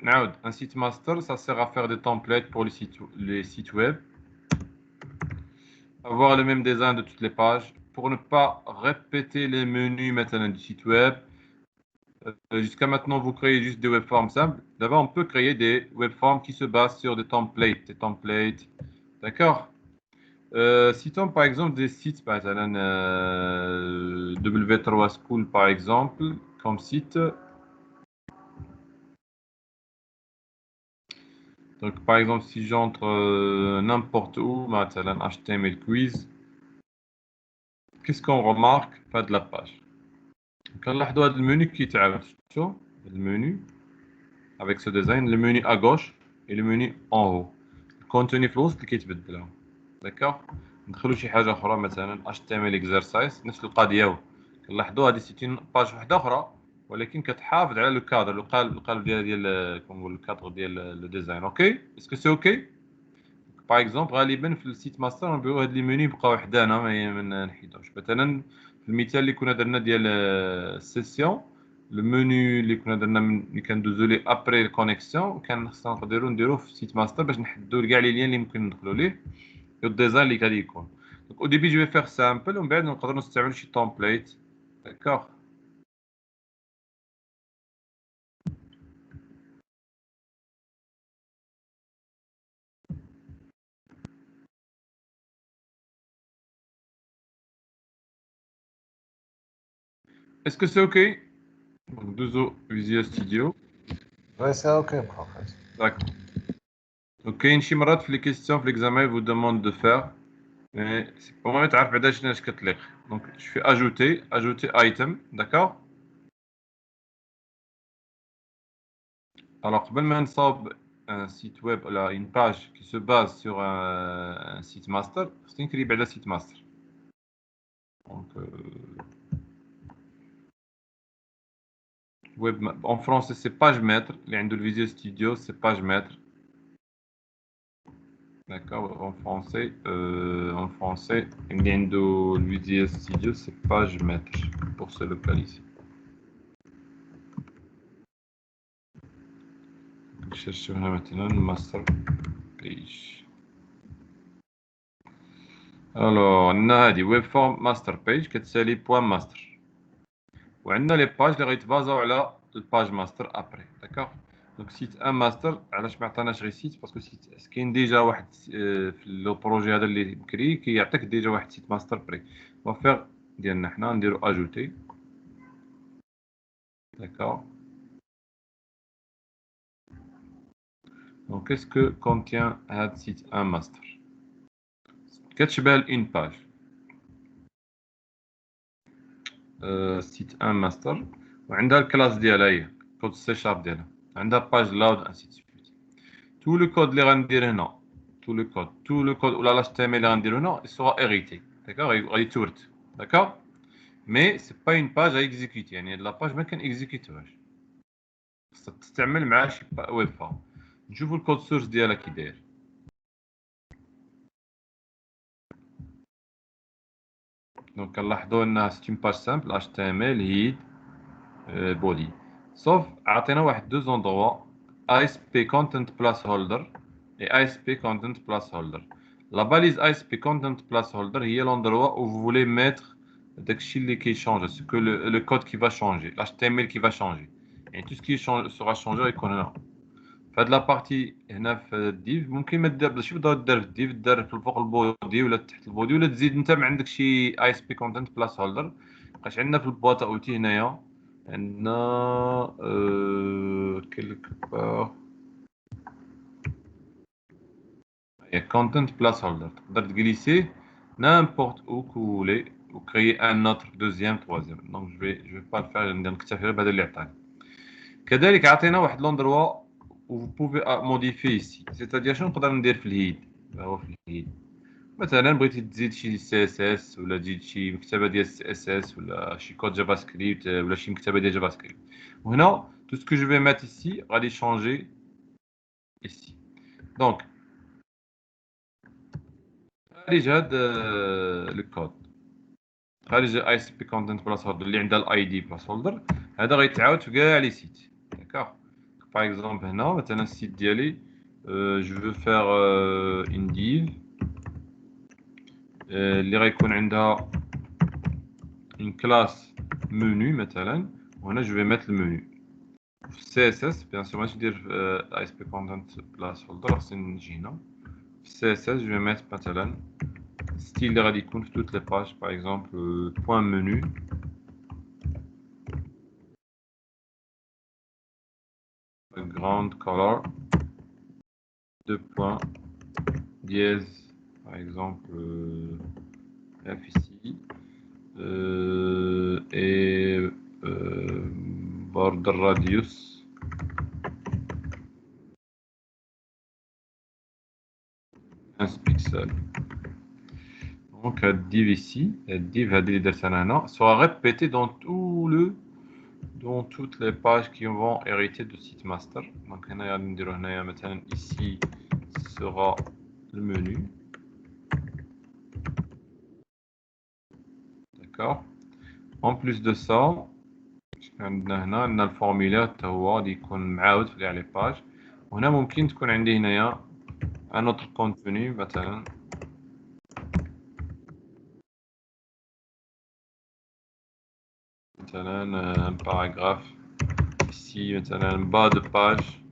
un site master, ça sert à faire des templates pour les sites web. Avoir le même design de toutes les pages pour ne pas répéter les menus maintenant du site web. Jusqu'à maintenant, vous créez juste des webforms simples. D'abord, on peut créer des webforms qui se basent sur des templates. D'accord. Citons par exemple des sites, par exemple, W3 School par exemple, comme site. Donc par exemple, si j'entre n'importe où, مثلا HTML quiz, qu'est-ce qu'on remarque? Pas de la page. كنلاحظوا هذا المنيو كيتعاود. شفتوا المنيو avec ce design, le menu à gauche et le menu en haut. الكونتوني في الوسط اللي كيتبدل. داكوغ. ندخلوا شي حاجه اخرى مثلا HTML exercise نفس القضيه. كنلاحظوا هذه سيتين باج واحده اخرى ولكن كتحافظ على لو كادر القالب ديال كنقول الكادر ديال لو ديزاين. اوكي اسكو سي اوكي؟ باغ اكزومبل غالبا في السيت ماستر نبغيو هاد لي ميني يبقاو حدانا ما نحيدوش. مثلا في المثال اللي كنا درنا ديال السيسيون المنيو اللي كنا درنا اللي كندوزو ليه ابري الكونيكسيون كان خصنا نديروه في السيت ماستر باش نحددو كاع لي ليان اللي ممكن ندخلو ليه والديزاين اللي غادي يكون. دونك او ديبي جو في فيغ سامبل ومن بعد نقدروا نستعملوا شي تومبليت. داكوغ. اسكو سي اوكي؟ ندوزو فيزيو ستوديو. Ouais, c'est ok, prof. D'accord. Donc كاين شي مرات في لي كيستيون في l'examen vous demande de faire mais c'est pour moi تعرف بعدا شنو اش كتليق. Donc je fais ajouter item, d'accord. Alors قبل ما نصاوب un site web ولا une page qui se base sur un site master خصني نكري بعدا site master. Donc web en français c'est page maître اللي عنده الفيزيو ستوديو c'est page maître. D'accord, en français, Nintendo Visual Studio, c'est page maître pour se localiser. Je cherche maintenant le master page. Alors, on a dit webform master page كتسالي point master. وعندنا les pages اللي غيتبازاو على الباج master après, d'accord. Donc site 1 master علاش ما عطاناش غير سيت باسكو سيت كاين ديجا واحد في لو بروجي هذا اللي مكري كيعطيك ديجا واحد سيت ماستر بري. on va faire ديالنا حنا نديرو ajouter. D'accord. Donc qu'est-ce que contient هاد site 1 master? كتشبه une page. site 1 master وعندها الكلاس ديالها هي كود سي شارب ديالها عندها باج load ainsi de suite. tout le code اللي غندير هنا tout le code ولا لاش تي ام اللي غندير هنا il sera hérité. d'accord غيتورث. d'accord mais c'est pas une page à exécuter يعني هاد لا باج ما كنexécutوهاش خصك تستعمل مع شي ويب فورم. نشوفوا الكود سورس ديالها كي داير. دونك كنلاحظوا انها c'est une page simple HTML head body sauf عطينا واحد دو زوندروا ASP content placeholder et ASP content placeholder. La balise ASP content placeholder هي l'endroit où vous voulez mettre داكشي اللي كيشونج ce que le code qui va changer l'HTML qui va changer يعني tout ce qui sera changé غيكون هنا في هاد لابارتي هنا في الديف. ممكن ما دير ماشي بالضرورة دير في الديف دير في الفوق البودي ولا تحت البودي ولا تزيد انت ما عندك شي اي اس بي كونتنت بلاس هولدر. بقاش عندنا في البواطه اوتي هنايا عندنا كيلك بار هي كونتنت بلاس هولدر تقدر تجليسي n'importe où que vous voulez ou créer un autre deuxième troisième. donc je vais pas le faire نكتفي غير بهذا اللي عطاني. كذلك عطينا واحد لوندروا و vous pouvez modifier ici c'est-à-dire شنو نقدر ندير في الهيد. هو في الهيد مثلا بغيتي تزيد شي سي اس اس ولا تزيد شي مكتبه ديال سي اس اس ولا شي كود جافا سكريبت ولا شي مكتبه ديال جافا سكريبت. وهنا tout ce que je vais mettre ici غادي changer ici. donc خارج هاد الكود خارج اي اس بي كونتنت بلاس هولدر اللي عندها الاي دي بلاس هولدر هذا غيتعاود في كاع لي سيت. داكوغ par exemple هنا مثلا السيت ديالي je veux faire une div اللي غيكون عندها une classe menu مثلا وهنا je vais mettre le menu في CSS bien sûr ماشي ندير ASP content placeholder خصني نجي هنا في CSS je vais mettre مثلا style اللي غادي يكون في toutes les pages par exemple point menu background color 2 points dièse par exemple F ici et border radius 15 pixels. Donc la div ici, la div sera répétée dans dans toutes les pages qui vont hériter de site master. Donc ici sera le menu. D'accord. En plus de ça, on a le formulaire qui est sur les pages. On a ممكن تكون عندي هنايا un autre contenu مثلا un paragraphe ici مثلا bas de page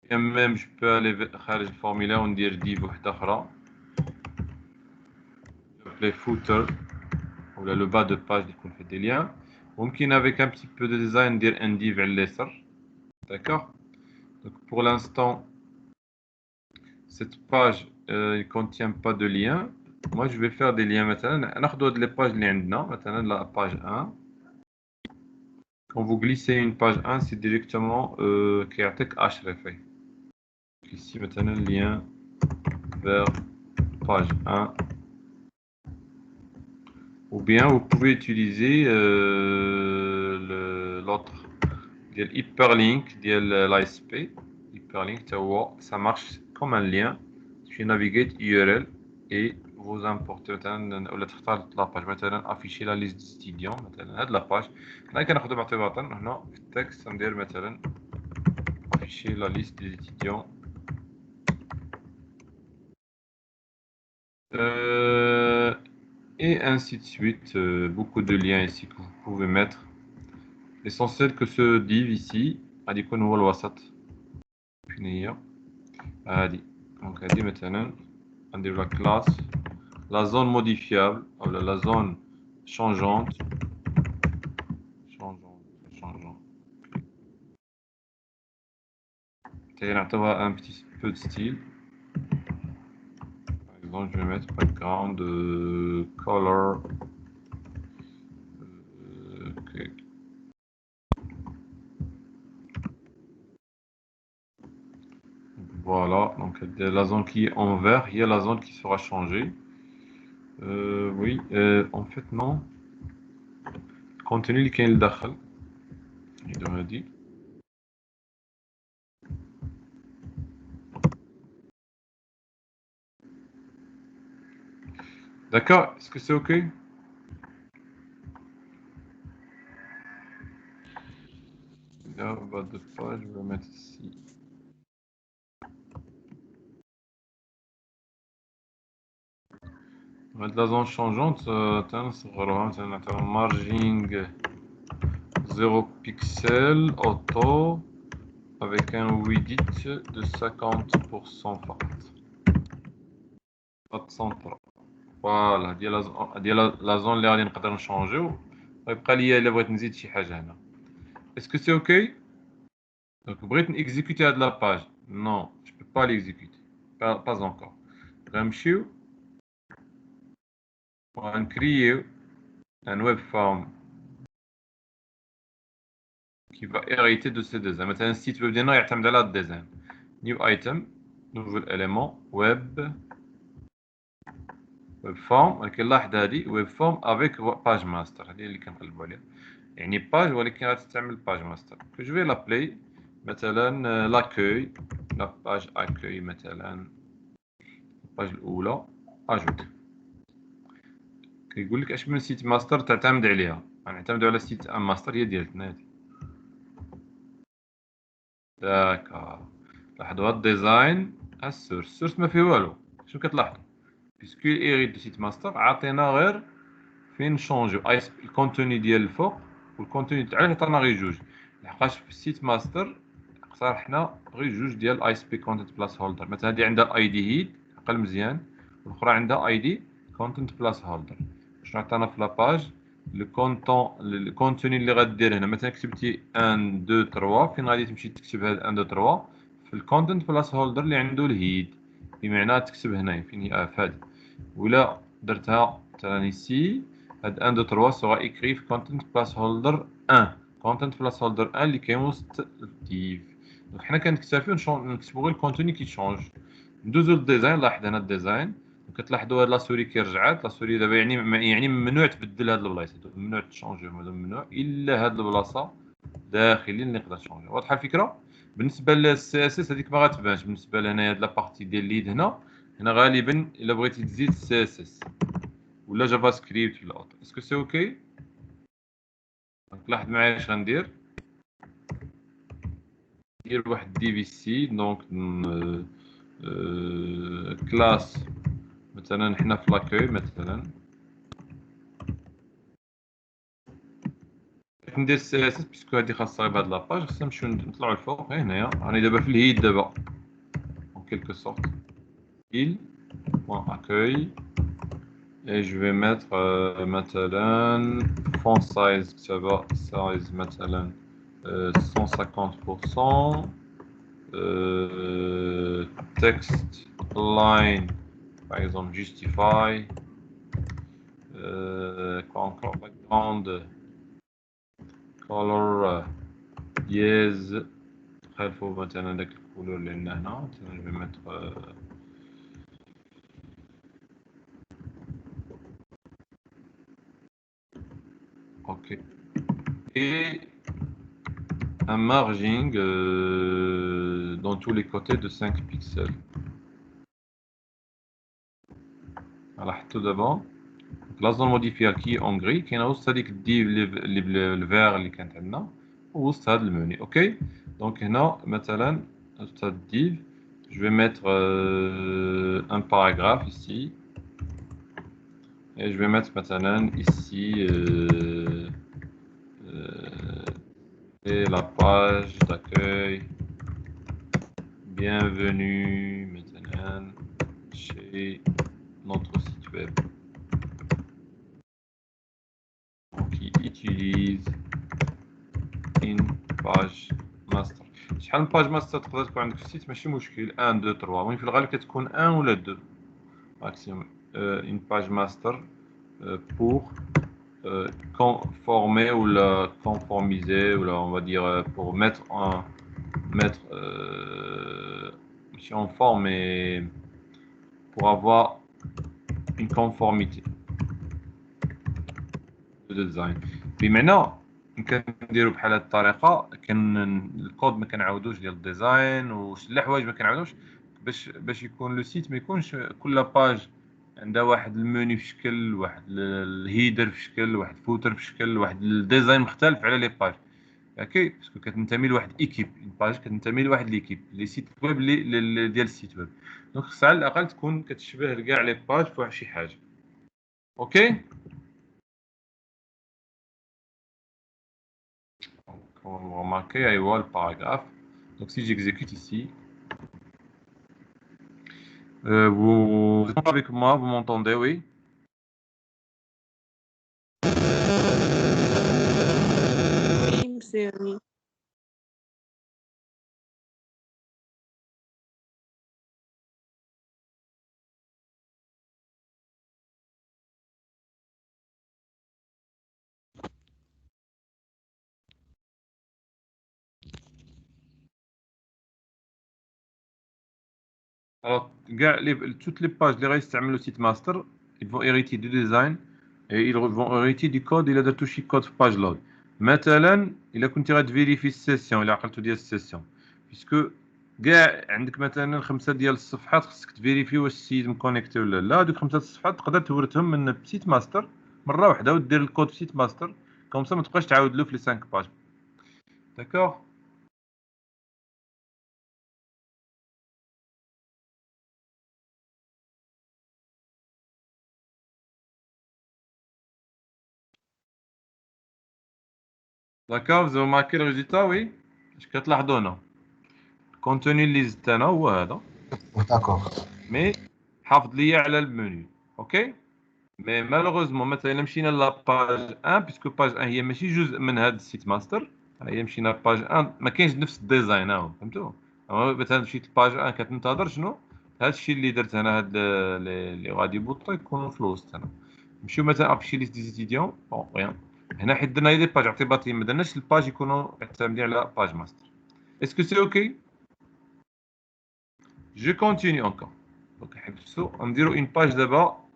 et même je peux aller خارج الفورمulaire وندير div واحدة أخرى les footer ou le bas de page يكون fait des liens ممكن avec un petit peu de design ندير un div على اليسار d'accord. Donc pour l'instant cette page ne contient pas de lien. Moi je vais faire des liens مثلا ناخذ les pages اللي عندنا مثلا la page 1. Quand vous glissez une page 1 c'est directement كيعطيك href. Ici maintenant lien vers page 1 ou bien vous pouvez utiliser l'autre hyperlink de l'ASP. Hyperlink ça marche comme un lien. Tu navigues URL et vous importez ou la page مثلا afficher la liste d'étudiants مثلا هاد la page هنا كناخذوا باعتبار هنا في التكست ندير مثلا afficher la liste des étudiants et ainsi de suite. Beaucoup de liens ici que vous pouvez mettre. L'essentiel que ce div ici غادي يكون هو الوسط فين هي هادي. دونك هادي مثلا ندير la classe la zone modifiable ou la zone changeante نعطيوها un petit peu de style. Par exemple je vais mettre background color okay. Voilà, donc la zone qui est en vert, il y a la zone qui sera changée. Oui, en fait non. Contenu qui est le dakhal. Il devrait dire. D'accord, est-ce que c'est OK? Là, bas de page, je vais mettre ici. On va mettre la zone changeante, margin 0 pixel auto avec un width de 50% فقط. 403. فوالا ديال لا زون اللي غادي نقدر نشونجيو ويبقى ليا الا بغيت نزيد شي حاجه هنا. اسكو سي اوكي؟ دونك بغيت نيكزيكوتي هاد لاباج نو جو بو با ليكزيكوتي با انكور. غنمشيو وغنكرييو ان ويب فورم كي va hériter de ces designs. مثلا السيت ويب ديالنا يعتمد على هاد الديزاين. نيو ايتم نوفل اليمون ويب فورم. ولكن لاحظ هادي ويب فورم افيك باج ماستر هادي اللي كنقلبوا عليها يعني باج ولكن غتستعمل باج ماستر. كو جو في لابلي مثلا لاكوي لا باج اكوي مثلا الباج الاولى اجوت كيقول لك اش من سيت ماستر تعتمد عليها. غنعتمدو على سيت ان ماستر هي ديالتنا هادي. داكوغ، لاحظوا هاد الديزاين السورس ما فيه والو. شنو كتلاحظوا؟ بيسكو ايريد دو سيت ماستر عطينا غير فين نشونجيو الكونتوني ديال الفوق والكونتوني تاع عطانا غير جوج، لحقاش في السيت ماستر اقترحنا غير جوج ديال اي اس بي كونتنت بلاس هولدر. مثلا هادي عندها اي دي هيد عقل مزيان، والاخرى عندها اي دي كونتنت بلاس هولدر. شنو عطانا في لاباج؟ الكونتوني اللي غدير هنا. مثلا كتبتي 1 2 3 فين غادي تمشي تكتب هاد 1 2 3 في الكونتنت بلاس هولدر اللي عنده الهيد، بمعنى تكتب هنايا فين هي فهادي. ولا درتها مثلا ici هاد 1 2 3 سوغا ايكري في كونتنت بلاس هولدر 1 كونتنت بلاس هولدر 1 اللي كاين وسط الديف. دونك حنا كنكتفيو نكتبو غير الكونتوني كيتشونج. ندوزو للديزاين. لاحظ هنا الديزاين كتلاحظوا هاد لاسوري كي رجعات. لاسوري دابا يعني ممنوع تبدل هاد البلايص، ممنوع تشونجيهم، هادو ممنوع الا هاد البلاصه داخلي اللي نقدر تشونجي. واضحه الفكره؟ بالنسبه للسي اس اس هذيك ما غاتبانش. بالنسبه لهنايا هاد لابارتي ديال ليد هنا غالبا الا بغيتي تزيد سي اس اس ولا جافا سكريبت ولا اوتر. اسكو سي اوكي؟ دونك لاحظ معايا اش غندير. ندير واحد دي في سي. دونك كلاس مثلا حنا في لاكوي مثلا ندير سي اس اس باسكو هادي خاصها غير بهاد لاباج. خصنا نمشيو نطلعو الفوق هنايا. راني دابا في الهيد دابا en quelque sorte il.accueil et je vais mettre مثلا font size ça va size مثلا 150%. Text line par exemple justify. Quoi encore? Background color dièse. خلفوا مثلا داك الكولور اللي عندنا هنا. مثلا je vais mettre ok et un margin dans tous les côtés de 5 pixels. Alors tout d'abord la zone modifiée qui est en gris كاينه وسط هذيك الديف اللي بالفير اللي كانت عندنا وسط هذا الموني. اوكي دونك هنا مثلا وسط هذا الديف je vais mettre un paragraphe ici et je vais mettre مثلا ici et la page d'accueil bienvenue maintenant chez notre site web qui utilise une page master. شحال من باج ماستر تقدر تكون عندك في السيت ماشي مشكل 1 2 3 المهم في الغالب كتكون 1 ولا 2 ماكسيموم. une page master pour conformer ou la conformiser ou là on va dire pour mettre si en forme mais pour avoir une conformité de design. بمعنى كنديرو بحال هاد الطريقه. كان الكود ما كنعاودوش ديال الديزاين وشي الحوايج ما كنعاودوش باش يكون لو سيت ما يكونش كل باج عندها واحد الموني في شكل، واحد الهيدر في شكل، واحد فوتر في شكل، واحد الديزاين مختلف على لي باج. اوكي باسكو كتنتمي لواحد ايكيب. اون باج كتنتمي لواحد ليكيب لي سيت ويب اللي ديال السيت ويب. دونك خصها على الاقل تكون كتشبه كاع لي باج في واحد شي حاجه. اوكي comme vous remarquez, aïwa, le paragraphe. Donc si j'exécute ici, vous êtes avec moi, vous m'entendez, oui? Oui, monsieur Ami. Alors, toutes les pages اللي غيستعملوا le site master, ils vont hériter du design et ils vont hériter du code إلا درتو شي كود في page load. مثلا إلا كنتي غتفيريفي السيسيون إلا عقلتو ديال السيسيون بيسكو كاع عندك مثلا 5 ديال الصفحات خصك تفيريفي واش السيد مكونيكتي ولا لا. هادوك 5 الصفحات تقدر تورثهم من سيت ماستر مره واحده ودير الكود في سيت ماستر كوم سا ما تبقاش تعاود له في لي 5 باج. داكور. داكور. vous avez remarqué le résultat oui. اش كتلاحظوا هنا الكونتوني اللي زدت انا هو هذا داكور. مي حافظ ليا على المنيو. اوكي. مي مالوغوزمون مثلا الا مشينا لاباج 1 بيسكو باج 1 هي ماشي جزء من هذا السيت ماستر. هي مشينا لباج 1 ما كاينش نفس الديزاين هاهو فهمتوا. مثلا مشيت لباج 1 كتنتظر شنو هذا الشيء اللي درت انا هاد اللي غادي يبوطو يكونوا في الوسط هنا. نمشيو مثلا ابشي ليست دي ستيديون بون ريان هنا حيت درنا لي باج اعتباطيين ما درناش الباج يكونوا معتمدين على باج ماستر. اسكو سي اوكي. جو كونتينيو انكور دونك نحبسو نديرو اون باج دابا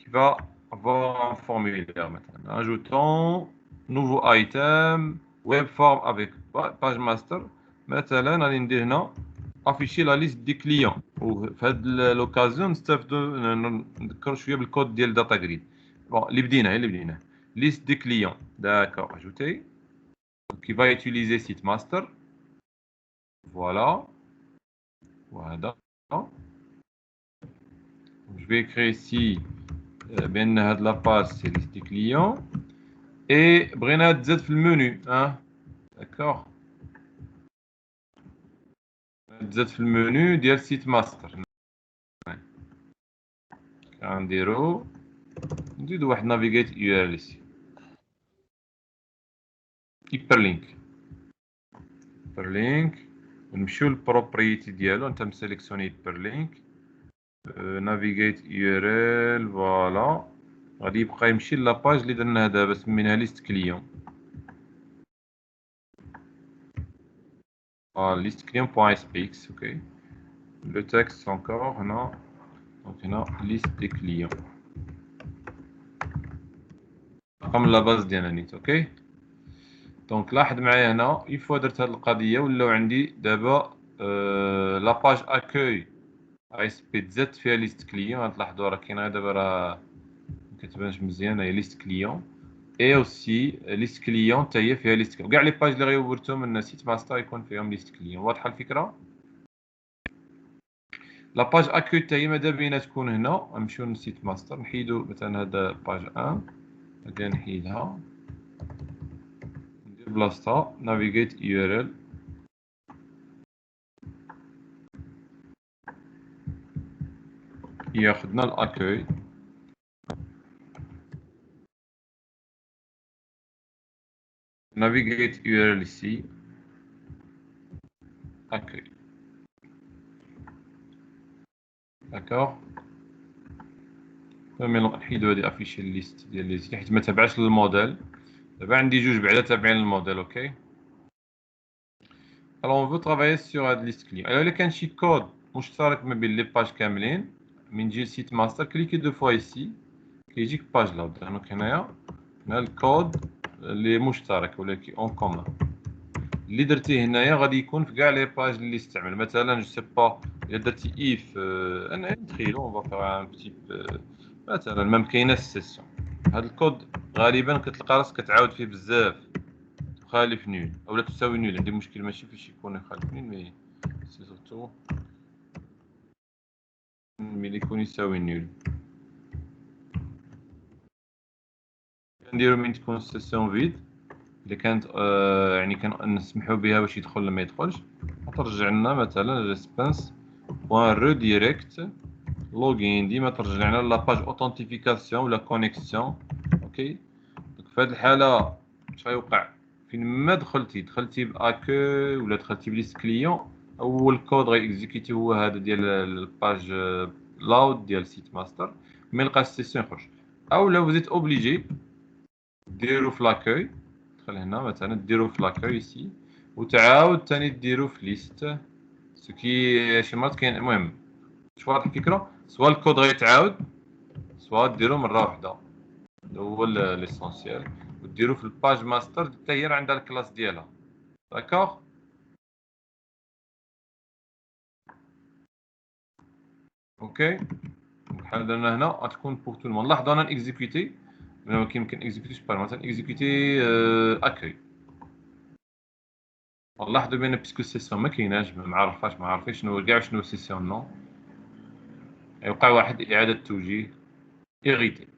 qui va avoir un formulaire maintenant. Ajoutons nouveau item, web form avec page master. مثلا غادي ندير هنا afficher la liste des clients. وفي هاد l'occasion نستافدوا نذكروا شويه بالكود ديال داتا جريد. بون اللي بديناه liste des clients. D'accord, ajouter. Qui va utiliser site master. Voilà. Voilà. Je vais écrire ici بان هاد لاباج سي ليست كليون اي بغينا تزاد في المنيو داكوغ تزاد في المنيو ديال سيت ماستر. غنديرو نزيدو واحد نافيغيت يو ار ال سي هيبرلينك ونمشيو للبروبريتي ديالو انت مسيليكسيوني هيبرلينك نافيغيت يو ار ال فوالا غادي يبقى يمشي لاباج اللي درناها دابا سميناها ليست كليون. liste client.spx, ok. Le texte encore, non. Donc, هنا liste des clients. رقم لا باز ديالنا نيت، اوكي. دونك لاحظ معايا هنا يفوا درت هاد القضية ولاو عندي دابا لاباج اكوي اس بي تزاد فيها ليست كليون. غتلاحظوا راه كاين غير دابا راه مكتبانش مزيان هي ليست كليون اي اوسي ليست كليون حتى هي فيها ليست كليون. كاع لي باج اللي غيورثو من سيت ماستر يكون فيهم ليست كليون. واضحة الفكرة؟ لاباج اكوي حتى هي مادا بينا تكون هنا. نمشيو للسيت ماستر نحيدو مثلا هذا باج 1 غادي نحيدها ندير بلاصتها نافيغيت يو ار ال ياخدنا الاكوي نافيغيت يو ار ال سي اكوي. داكوغ. نحيدو هادي افيشي ليست ديال لي زيت حيت ما تابعش للموديل. دابا عندي جوج بعدا تابعين للموديل، اوكي. الوغ اون فو ترافايي سور هاد ليست كليون. الا كان شي كود مشترك ما بين لي باج كاملين من جي سيت ماستر كليكي دو فوا ايسي كيجيك باج لا. دونك هنايا هنا الكود اللي مشترك ولا كي اون كومون اللي درتيه هنايا غادي يكون في كاع لي باج اللي استعمل. مثلا جو سي با الا درتي اف انا نتخيلو اون فا فيغ ان بتي مثلا ما مكايناش السيسيون هاد الكود غالبا كتلقى راسك كتعاود فيه بزاف تخالف نول اولا تساوي نول. عندي مشكل ماشي فاش يكون يخالف نول مي سي سورتو ملي يكون يساوي نول. كنديرو من تكون السيسيون فيد إذا كانت يعني كنسمحو بها باش يدخل ولا ما يدخلش ترجع لنا مثلا ريسبونس بوان ريديريكت لوغين ديما ترجع لنا لاباج اوثنتيفيكاسيون ولا كونيكسيون، اوكي. دونك في هاد الحالة اش غيوقع فين ما دخلتي باكو ولا دخلتي بليست كليون اول كود غي اكزيكيتي هو هذا ديال الباج لاود ديال سيت ماستر مي لقى السيسيون يخرج. او لو زيت اوبليجي ديرو في لاكوي دخل هنا مثلا ديرو في لاكوي ايسي وتعاود تاني ديرو في ليست سكي شي مرات كاين. المهم واش واضح الفكرة. سوا الكود غيتعاود سوا ديرو مرة واحدة هو ليسونسيال وديرو في الباج ماستر حتى هي راه عندها الكلاس ديالها. داكوغ. اوكي بحال درنا هنا غتكون بوغ تو المون. لاحظوا انا اكزيكوتي كيمكن اكزيكوتي سوبر مثلا اكزيكوتي اكوي. لاحظوا بان باسكو السيسيون ما كايناش ما عارفين شنو كاع شنو سيسيون نو يوقع واحد اعاده توجيه ايغيتي.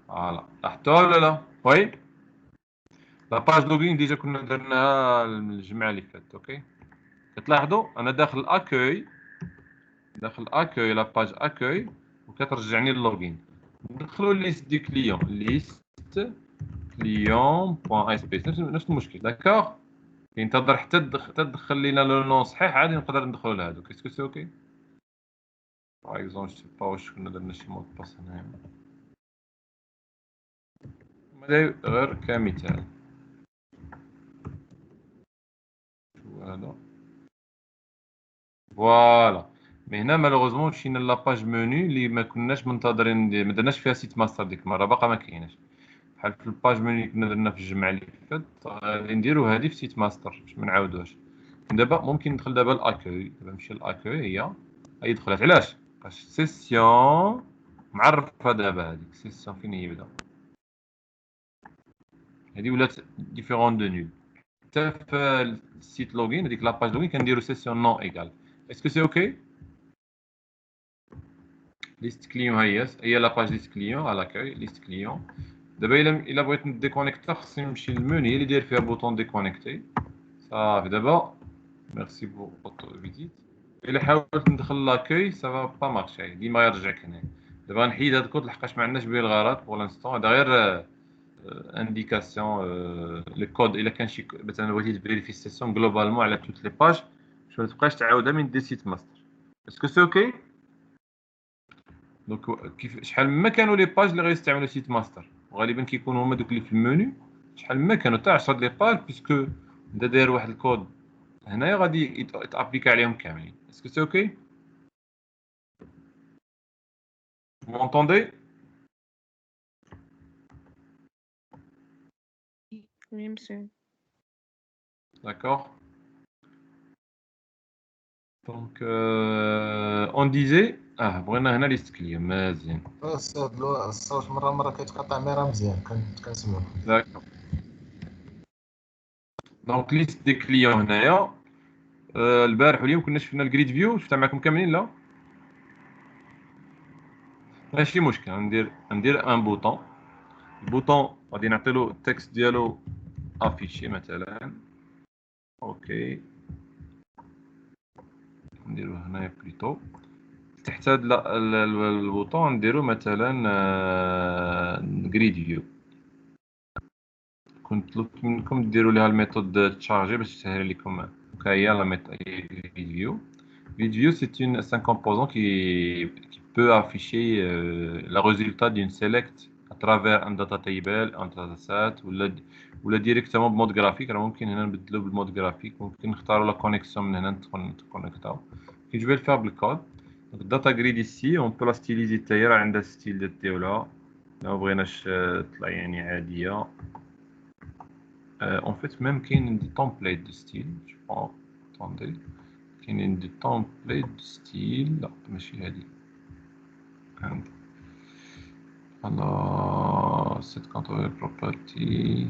فوالا لاحظتوها ولا لا؟ وي لاباج لوغين ديجا كنا درناها الجمعه اللي فاتت. اوكي كتلاحظوا انا داخل اكوي لاباج اكوي وكترجعني اللوغين. ندخلوا ليست دي كليون ليست كليون بوان اس بي نفس المشكل. داكوغ ينتظر حتى تدخل لينا لو نون صحيح عادي نقدر ندخلوا لهادو. كيسكو سي اوكي باغ اكزومبل سي با واش كنا درنا شي مود باس هنايا غير كمثال. شو هذا؟ فوالا مي هنا مالوغوزمون مشينا لاباج موني اللي ما كناش منتظرين ما درناش فيها سيت ماستر ديك المره باقا ما كايناش بحال في الباج موني اللي كنا درنا في الجمعه اللي فاتت. غادي نديرو هادي في سيت ماستر باش ما نعاودوهاش. دابا ممكن ندخل دابا الاكوي. دابا نمشي للاكوي هي دخلت. علاش؟ باش سيسيون معرفه دابا هذيك سيسيون فين هي بدا هذه ولات ديفيرون دو نول. حتى في السيت لوغين هذيك لاباج لوغين كنديرو سيسيون نون ايكال. اسكو سي اوكي؟ ليست كليون هي لاباج ليست كليون على لاكاي ليست كليون. دابا الا بغيت نديكونيكتا خصني نمشي للموني اللي داير فيها بوطون ديكونيكتي صافي. دابا ميرسي بو اوتو فيزيت. الا حاولت ندخل لاكاي سافا با مارشي ديما يرجعك هنا. دابا نحيد هاد الكود لحقاش ما عندناش به الغرض بور لانستون. هذا غير انديكاسيون لي كود. الا كان شي مثلا بغيتي تفيريفي السيسيون جلوبالمون على توت لي باج باش ما تبقاش تعاودها من دي سيت ماستر. اسكو سي اوكي؟ دونك كيف شحال ما كانوا لي باج اللي غيستعملوا سيت ماستر وغالبا كيكونوا هما دوك اللي في المنيو. شحال ما كانوا حتى 10 لي باج بيسكو انت داير واحد الكود هنايا غادي يتابليكا عليهم كاملين. اسكو سي اوكي؟ مونطوندي؟ Oui, monsieur. D'accord. Donc, on disait بغينا هنا ليست كلير مزيان. بس هاد الصوت مرة كيتقطع مي راه مزيان كنسمعو. D'accord. دونك ليست دي كليون هنايا. البارح واليوم كنا شفنا الجريد فيو. شفتها معكم كاملين لا؟ ماشي مشكل. ندير ان بوطون. البوطون غادي نعطيلو التكست ديالو افيشي مثلا. اوكي نديرو هنايا بليتو تحت هاد البوطون نديرو مثلا جريد فيو. كنت طلبت منكم ديروا ليها الميثود تشارجي باش تسهل لكم. هكا هي لا ميثود جريد فيو. Grid view, c'est un composant qui peut afficher le résultat d'une select à travers un data table, un dataset ou directement بمود graphique. Alors ممكن هنا نبدلو بالمود graphique. ممكن نختاروا la connexion من هنا نتكونيكتاو. Je vais le faire بالكود. Donc data grid ici, on peut la styliser حتى هي راه عندها ستيل ديالها. لو بغيناش تطلع يعني عادية. En fait même كاين دي template de style. Je prends attendez. كاينين دي تمبليت ستيل. لا ماشي هادي. فوالا سيت كونترول بروبرتي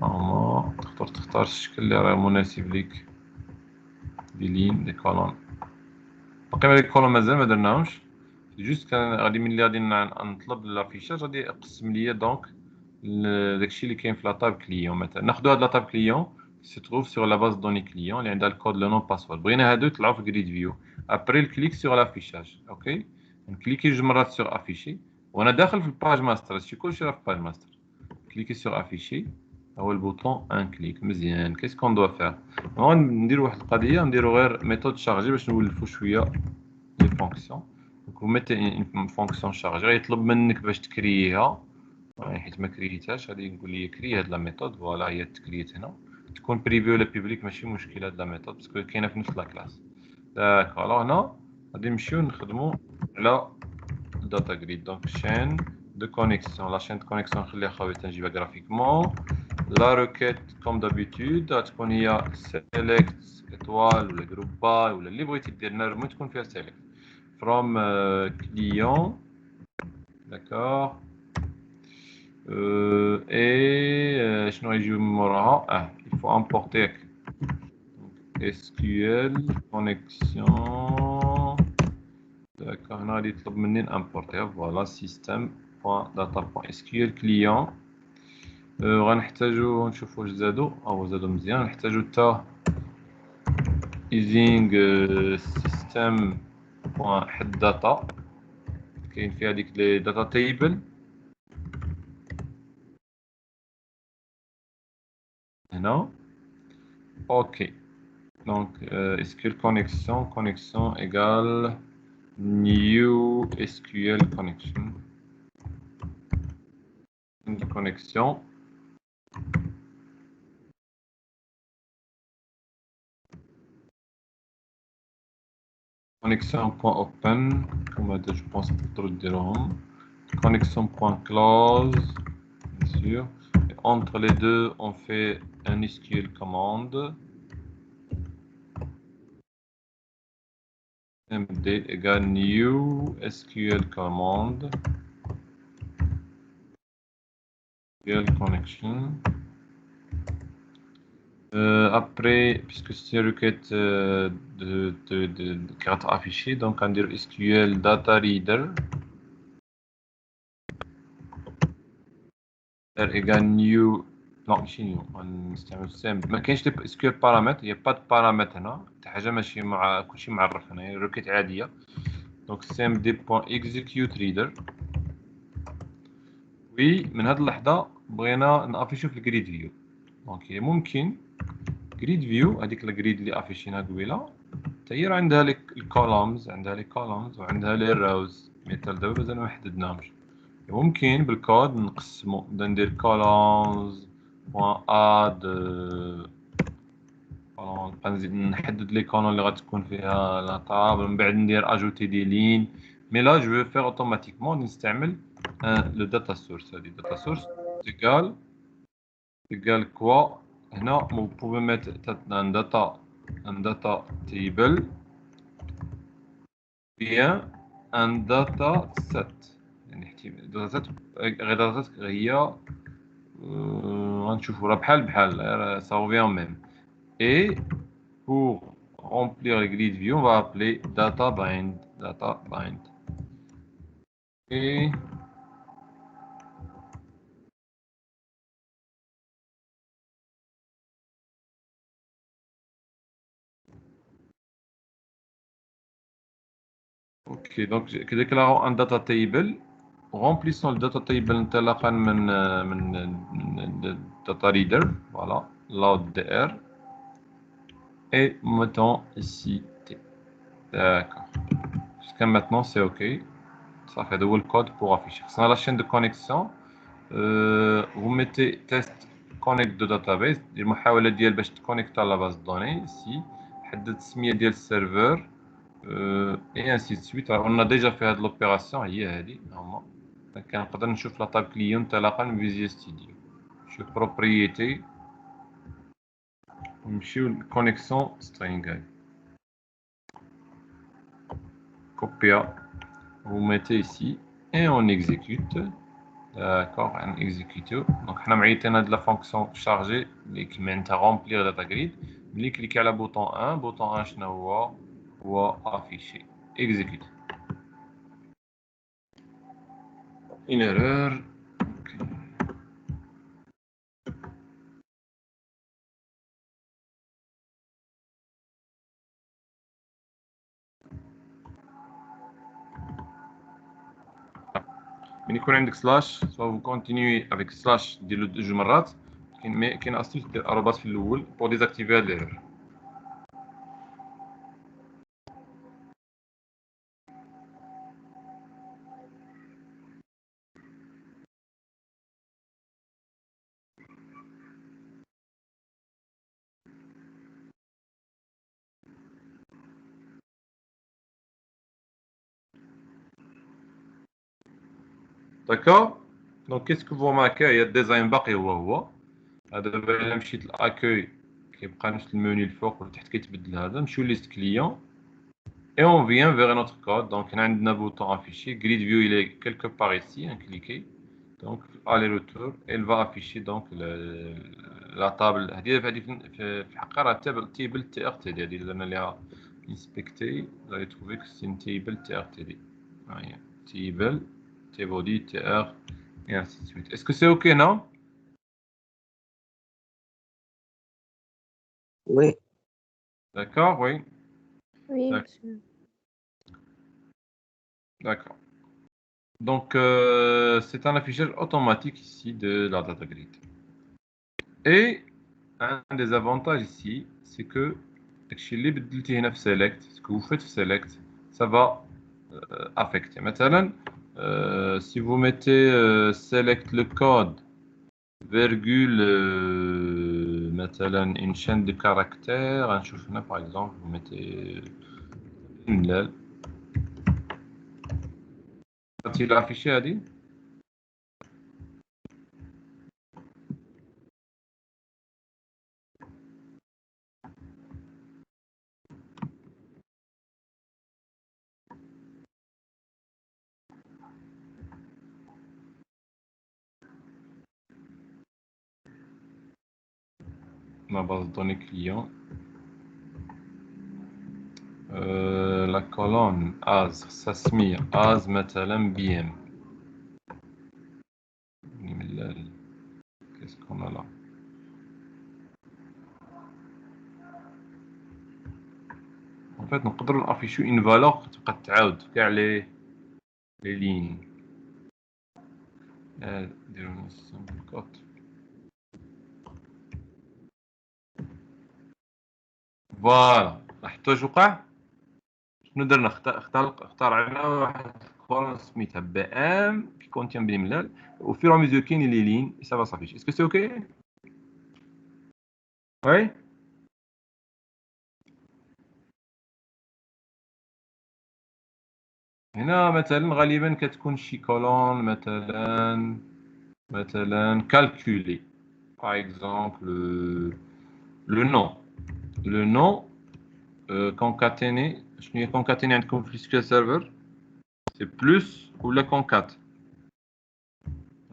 نورمال تختار الشكل اللي راه مناسب ليك. دي لين دي كولون. باقي لي كولون مازال ما درناهمش. جوست كان غادي ملي غادي نطلب لافيشاج غادي يقسم ليا دونك داكشي اللي كاين في لاطاب كليون. مثلا ناخدو هاد لاطاب كليون se trouve sur la base de données client اللي عندها الكود لو نون باسورد. بغينا هادو يطلعوا في جريد فيو ابري الكليك سور لافيشاج. اوكي نكليكي جوج مرات سور افيشي وانا داخل في الباج ماستر. هادشي كلشي راه في الباج ماستر. كليكي سور افيشي هو البوطون ان كليك مزيان. كيس كون دوا فير نديرو واحد القضيه. نديرو غير ميثود شارجي باش نولفو شويه لي فونكسيون. دونك ميتي اون فونكسيون شارجي غيطلب منك باش تكرييها حيت ما كرييتهاش. غادي نقول لي كري هاد لا ميثود. فوالا هي تكريت هنا. تكون بريفي ولا بيبليك ماشي مشكل هاد لا ميثود باسكو كاينه في نفس لا كلاس. داكوغ الوغ هنا غادي نمشيو نخدمو على الداتا جريد. دونك شين دو كونيكسيون. لا شين دو كونيكسيون نخليها خاويه تنجيبها غرافيكمون la requête comme d'habitude غتكون هي select étoile ولا group by ولا اللي بغيتي دير المهم تكون فيها select from client. D'accord. Et شنو يجي من موراها il faut importer SQL connexion. D'accord, هنا غادي يطلب مني نimporter voilà system.data.sql client. غنحتاجو نشوفو واش زادو زادو مزيان نحتاجو حتى using system.head.data كاين فيها ديك لي data table هنا. اوكي donc SQL connexion égale new SQL connection. Une connexion. Connexion.open comme je pense تقدروا ديروهم. Connexion.close bien sûr. Et entre les deux on fait un SQL commande md égale new SQL commande SQL connection. Après, puisque c'est une requête de caractère affiché, donc on dit SQL data reader égale new. Non, ماشي new نستعمل سامبل ما كاينش SQL paramètre, il n'y a pas de paramètre هنا حتى حاجه ماشي مع كلشي معرف هنا هي ريكيت عاديه. donc cmd.execute reader. وي من هاد اللحظه بغينا نافيشو في الجريد فيو دونك ممكن جريد فيو هذيك الجريد اللي افيشينها قبيله حتى هي عندها لك الكولومز عندها لي كولومز وعندها لي روز مثال دابا مازال ما حددناهمش. ممكن بالكود نقسمو نبدا ندير كولومز بوان اد نبقى نزيد نحدد لي كولون اللي غتكون فيها لا طابل من بعد ندير اجوتي دي لين. مي لا جو فير اوتوماتيكمون نستعمل لو داتا سورس. هذه داتا سورس égal quoi. هنا vous pouvez mettre un data table bien un data set. يعني data set غير data set هي غنشوفو راه بحال ça revient au même. Et pour remplir le grid view on va appeler data bind. Et ok donc déclarons un data table. Remplissons le data table انطلاقا من data reader voilà load dr et mettons ici t. D'accord, jusqu'à maintenant c'est ok. Ça fait double code pour afficher. C'est la chaîne de connexion. Vous mettez test connect de database المحاولة ديال باش تكونيكتا لا باز دوني ici حدد السمية ديال السيرفر et ainsi de suite. On a déjà fait هاد l'opération هي هادي نورمال. كنقدر نشوف لا تاب كليون انطلاقا من فيزيو ستوديو نشوف بروبريتي ونمشيو للكونيكسيون سترينغ هادي كوبيا vous mettez ici et on exécute. D'accord, on exécute. donc حنا معيطين هاد لا فونكسيون شارجي اللي معناتها رومبلير داتا جريد. ملي كليكي على بوطون 1 بوطون 1 شنو هو افيشي exécute. une erreur. من يكون عندك سلاش سو كونتينيي افيك سلاش ديرو جوج مرات. كاين استيس دير ارباط في الاول بور ديزاكتيفي هاد ليرور. D'accord. donc qu'est-ce que vous remarquez il y a الديزاين باقي هو دابا إلا مشيت لأكوي كيبقى نفس المنيو الفوق والتحت كيتبدل هذا نمشيو ليست كليون et on vient vers notre code. Donc, on a un bouton affiché. Grid view, il est quelque part ici. Un cliquez. Donc, aller-retour. Elle va afficher donc la table. في الحقيقة راه table TRTD. هذه اللي أنا اللي inspecté. Vous allez trouver que c'est une table TRTD. Table, tbody, TR, et ainsi de suite. Est-ce que c'est OK, non? Oui. D'accord, oui. Oui, D'ac- monsieur. D'accord. Donc, c'est un affichage automatique ici de la data grid. Et un des avantages ici, c'est que ce que vous faites select, ça va affecter. Maintenant, si vous mettez select le code, virgule, مثلا une chaîne de caractères, نشوف هنا par exemple, vous mettez une il a affiché هذه ma base de données client. La colonne as ساسمية as مثلا BM. Qu'est-ce qu'on a là? En fait نقدروا نافيشيو une valeur تبقى تعاود في كاع لي lignes. نديرو simple code. فوالا لاحظتوا اش وقع؟ شنو درنا؟ اخترعنا واحد الكولون سميتها BM qui contient بن au fur et à mesure qu'il y a les lignes ça va s'afficher. Est-ce que c'est OK? Oui. هنا مثلا غالبا كتكون شي كولون مثلا calculer par exemple le nom concaténé شنو هي concaténé عندكم في SQL Server c'est plus ولا concat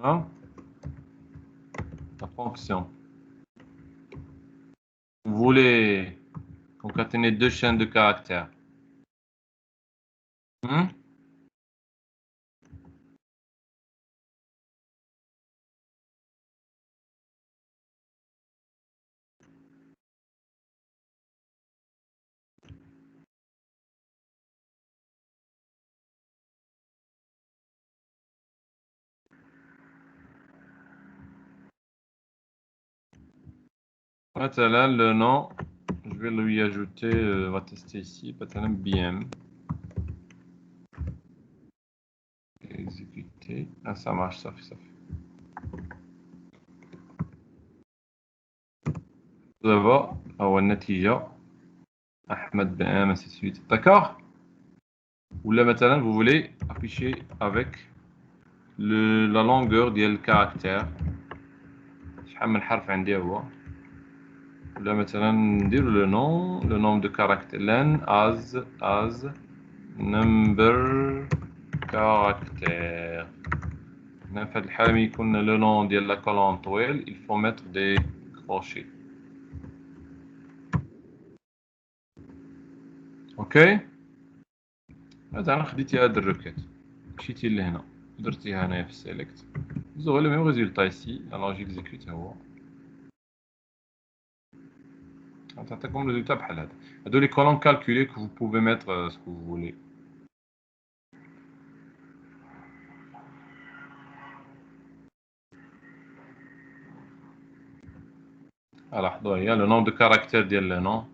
hein la fonction vous voulez concaténer deux chaînes de caractères hmm? مثلا le nom je vais lui ajouter on va tester ici مثلا BM exécuter ah ça marche ça fait دابا هو النتيجة أحمد BM ainsi de suite d'accord ou là مثلا vous voulez afficher avec la longueur ديال الكاركتير شحال من حرف عندي هو ولا مثلا نديرو لو نوم دو كاركتير لان از نمبر كاركتير هنا في هاد الحالة ملي يكون لو نوم ديال لا كولون طويل il faut mettre des crochets اوكي مثلا خديتي هاد الروكيت مشيتي لهنا درتيها هنايا في السيليكت vous aurez le même résultat ici alors j'exécute هو تعطيكم الريزلتا بحال هذا هادو لي كولون كالكولي que vous pouvez mettre ce que vous voulez لاحظوا هي لو نوم دو كاركتير ديال لو نوم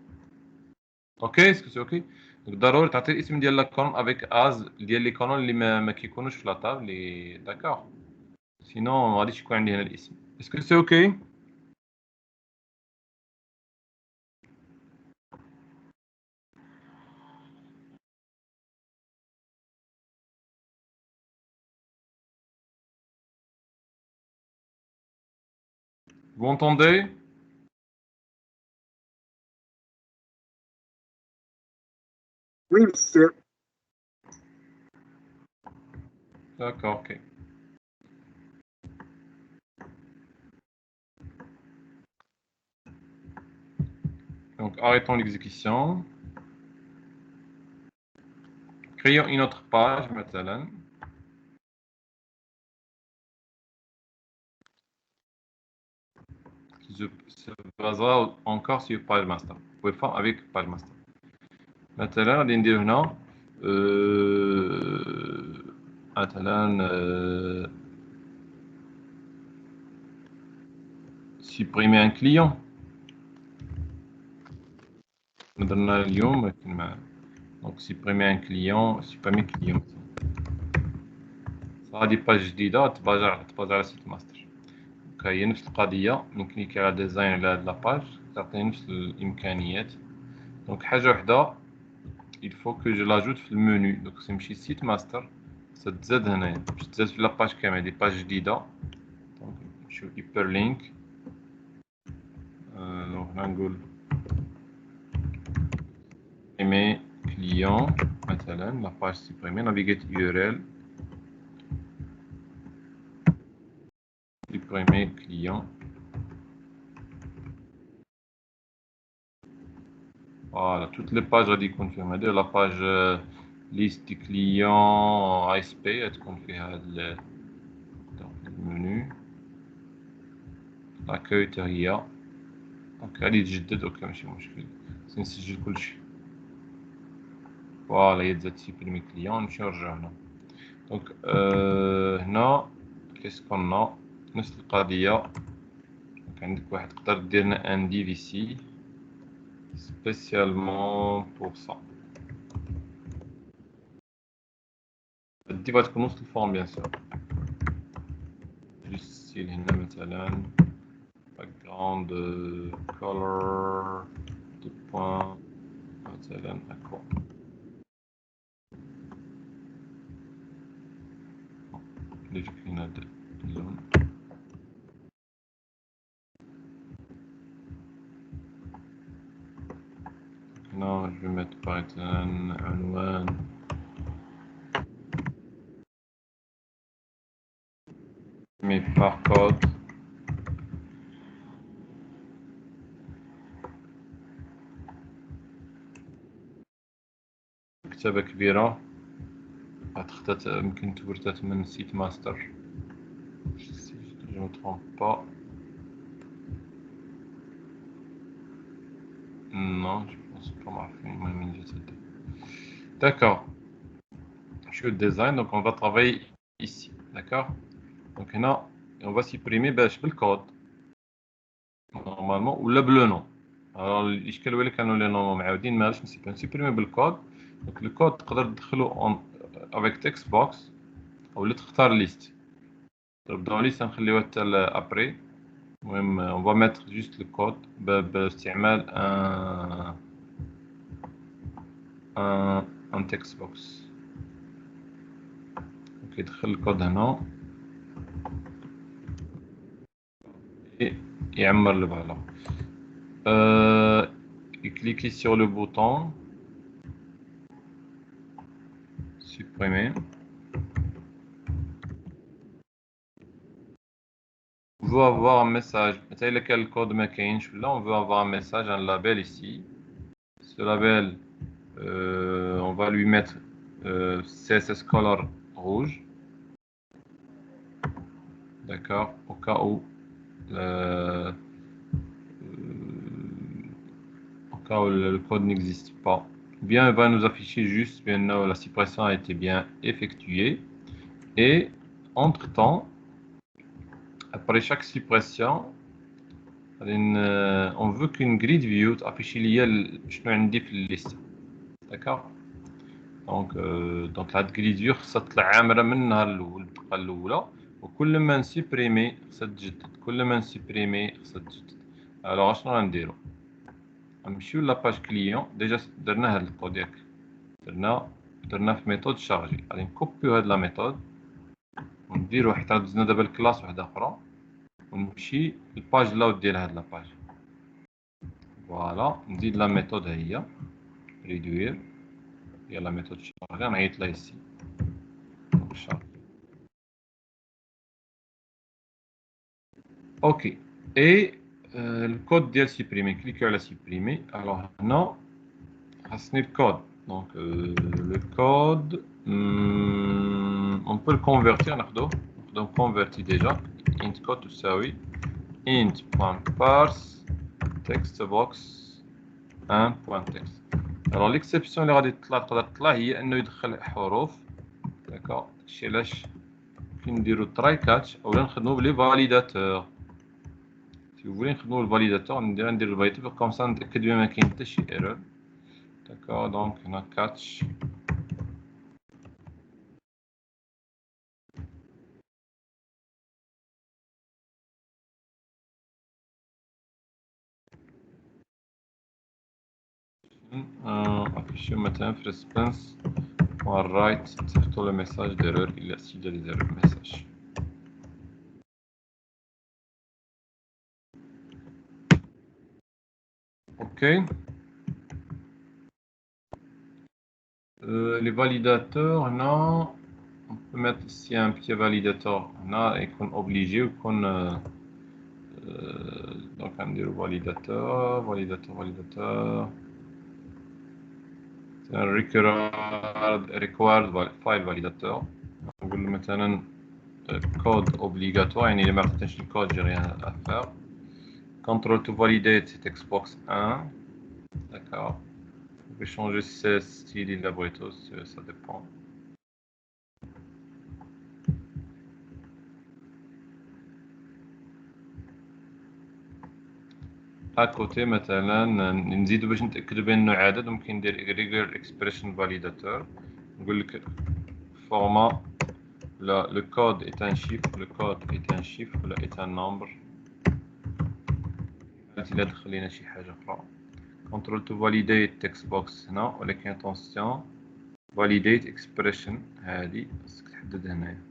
اوكي اسكو سي اوكي ضروري تعطي الاسم ديال لا كولون افيك از ديال لي كولون اللي ما كيكونوش في لاطاب لي داكور سينو ما غاديش يكون عندي هنا الاسم اسكو سي اوكي Vous entendez? Oui, monsieur. D'accord, ok. Donc, arrêtons l'exécution. Créons une autre page, maintenant. Qui se basera encore sur page master. Vous pouvez faire avec page master. مثلا غادي ندير هنا مثلا supprimer un client. درنا اليوم ولكن مع donc supprimer un client غادي باج جديده تباجع على سيت ماستر. هي نفس القضيه من كليكي على ديزاين على هاد لاباج تعطيني نفس الامكانيات. دونك حاجه وحده il faut que je l'ajoute في المنيو. دونك نمشي سيت ماستر تتزاد هنايا باش تزاد في لاباج كامله دي باج جديده. دونك نمشيو هايبر لينك. دونك هنا نقول supprimer client مثلا la page supprimer navigate URL supprimer client. Voilà, toutes les pages غادي يكون فيهم هادي la page liste des clients ASP تكون فيها المنيو l'accueil حتى هي. دونك غادي تجدد اوكي ماشي مشكل نسجل كلشي. فوالا هي تزاد سيبريمي كليون. نمشيو نرجعو هنا. دونك هنا كيسكون نفس القضية. دونك عندك واحد تقدر دير لنا ان ديف ici spécialement pour ça. الديف غتكون نفس الفورم بيان سور. جوست ستيل هنا مثلا background color دو بوان مثلا هكا. نضيف هنا اللون. هنا je vais mettre par exemple عنوان mais par code. كتابة كبيرة غتختات يمكن تورثات من سيت ماستر. je me trompe pas. Non, je pense pas marquer une GTD. D'accord. Je suis au design, donc on va travailler ici. D'accord. Donc là, on va supprimer le code. Normalement, ou le nom. Alors, الإشكال هو اللي كانوا لي نون معاودين معليش نسيبريمي بالكود. Donc le code تقدر تدخلو avec text box أو اللي تختار ليست. نبداو ليست نخليوها حتى ابري. المهم on va mettre juste le code باستعمال un text box. donc يدخل الكود هنا يعمر البالة. cliquez sur le bouton supprimer. On veut avoir un message. مثلا إلا كان الكود ما كاينش ولا on veut avoir un message, un label ici. Ce label on va lui mettre CSS color rouge. D'accord, au cas où le code n'existe pas. Bien, il va nous afficher juste bien la suppression a été bien effectuée. Et entre-temps, après chaque suppression, on veut qu'une grid view affiche شنو عندي في الليست. D'accord. donc la grid view خصها تطلع عامرة من النهار الأول الدقة الأولى. وكل ما نسيبريمي خصها تجدد. كل ما نسيبريمي خصها تجدد. الوغ اشنو غنديرو؟ غنمشيو لاباج كليون. ديجا درنا هاد الكود ياك درنا في ميثود شارجي. غادي نكوبيو هاد لا ميثود ونديرو حيت دزنا دابا الكلاس وحدة أخرى ونمشي الباج لاود ديال هاد لاباج. فوالا نزيد لا ميثود هي ريدوير هي لا ميثود شارجي نعيط لها ici اوكي اي الكود ديال سيبريمي كليكيو على سيبريمي. الوغ هنا خاصني الكود دونك لو كود on peut le convertir ناخدو converti déjà int code تساوي int.parse textbox 1.text. alors l'exception اللي غادي تقدر تطلع هي انه يدخل حروف داكوغ. داكشي علاش كنديرو تراي كاتش اولا نخدمو بلي فاليداتور. si vous voulez نخدمو بالفاليداتور ندير الفاليداتور كوم سا نتاكد بلي ما كاين حتى شي ايرور. داكوغ دونك هنا كاتش afficher مثلا في response ورايت تصيفطوا له ميساج d'erreur il s'il y a des erreurs message. ok les validateurs هنا on peut mettre ici un petit validateur هنا يكون obligé ويكون donc نديرو validateur required file validateur. نقول له مثلا code obligatoire يعني إلا ما عرفتش الكود j'ai rien à faire. control to validate textbox 1 d'accord. vous pouvez changer ce style il abrito ça dépend. à côté مثلا نزيدو باش نتاكدو بانه عدد ممكن ندير regular expression validateur. نقول لك format le code est un chiffre ولا est un nombre. إلا دخل لينا شي حاجة أخرى control to validate text box هنا ولكن attention validate expression هادي خاصك تحدد هنايا.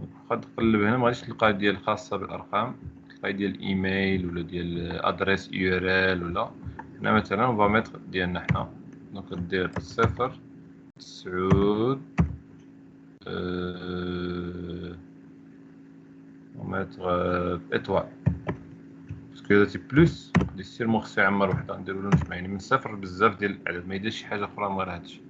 واخا تقلب هنا مغاديش تلقى ديال خاصة بالأرقام تلقى ديال ايميل ولا ديال ادريس URL ولا هنا مثلا on va mettre ديالنا حنا دونك دير 0 9 on va mettre étoile parce que c'est plus دير مخصي عمر وحده نديرو له مجموعين من صفر بزاف ديال الأعداد ما يديرش شي حاجة أخرى من غير هادشي.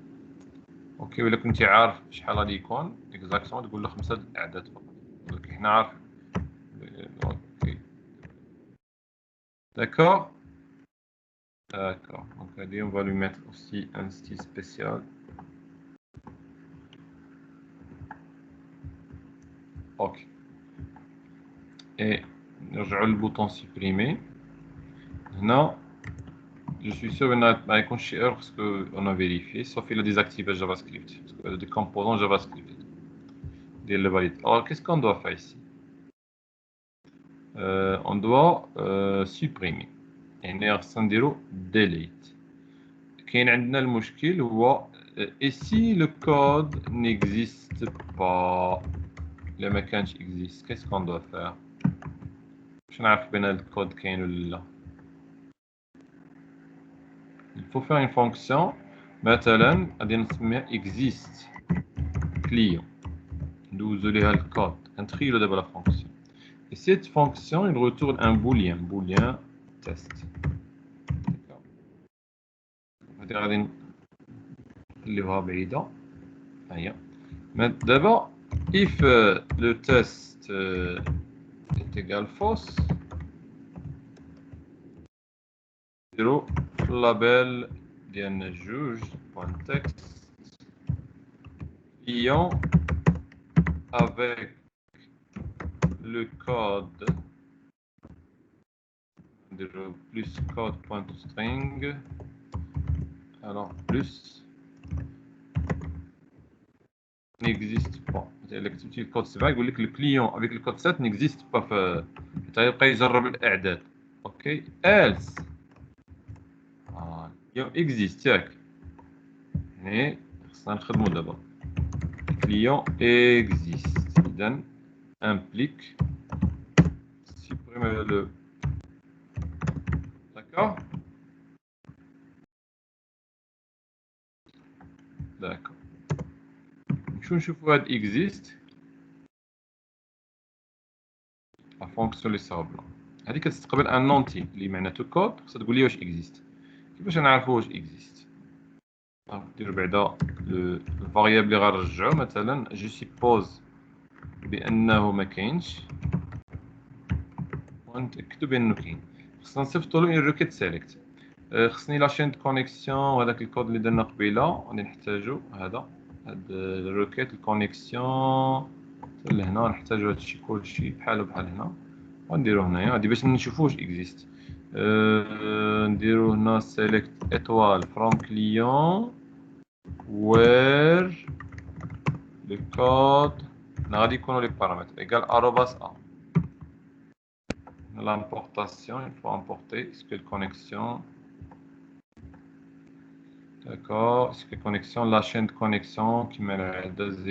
اوكي ولا كنتي عارف شحال غادي يكون اكزاكتومون تقول له 5 أعداد فقط ولكن حنا عارف. اوكي d'accord donc allez on va lui mettre aussi un style spécial. ok et نرجعو للبوطون supprimer. هنا je suis sûr ما يكونش شي erreur parce que on a vérifié sauf il a désactivé JavaScript parce que des composants JavaScript ديال le valide. alors qu'est-ce qu'on doit faire ici on doit supprimer يعني خصنا نديرو delete. كاين عندنا المشكل هو et si le code n'existe pas إلا ما كانش existe qu'est-ce qu'on doit faire باش نعرف بان الكود كاين ولا لا. il faut faire une fonction مثلا غادي نسميها exist client ندوزو ليها الكود كنتخيلو دابا لا فونكسيون et cette fonction il retourne un boolean test. هادي غادي نخليوها بعيدة ها هي. دابا if le test est égal false نديرو label ديالنا جوج .text client avec le code نديرو plus code.string alors plus n'existe pas. إلا كتبتي الكود 7 يقول لك الكليون avec le code 7 n'existe pas حتى يبقى يجرب الأعداد. اوكي else existe ياك يعني خصنا نخدمو دابا client existe إذن implique supprimer le. D'accord. D'accord. نمشيو نشوفو هاد exist لا فونكسيون اللي صاوبنا هادي كتستقبل ان نونتي اللي معناتو كود خصها تقول لي واش exist. كيفاش نعرفو واش exist؟ نديرو بعدا الفاريابل اللي غنرجعو مثلا جو سيبوز بانه ما كاينش ونتاكدو بانه كاين. خصنا نصيفطو له اون ريكيت سيليكت. خصني لاشين دو كونيكسيون وهداك الكود اللي درنا قبيله غادي نحتاجو هذا هاد الريكيت الكونيكسيون لهنا نحتاجو هادشي كلشي بحالو بحال هنا ونديرو هنايا هادي باش نشوفو واش اكزيست. نديرو هنا سيليكت ايطوال فروم كليون وير لو كود غادي يكونوا لي بارامتر ايكال ارobas a. L'importation, il faut importer ce que la connexion. D'accord, ce que la connexion, la chaîne de connexion qui met de Z.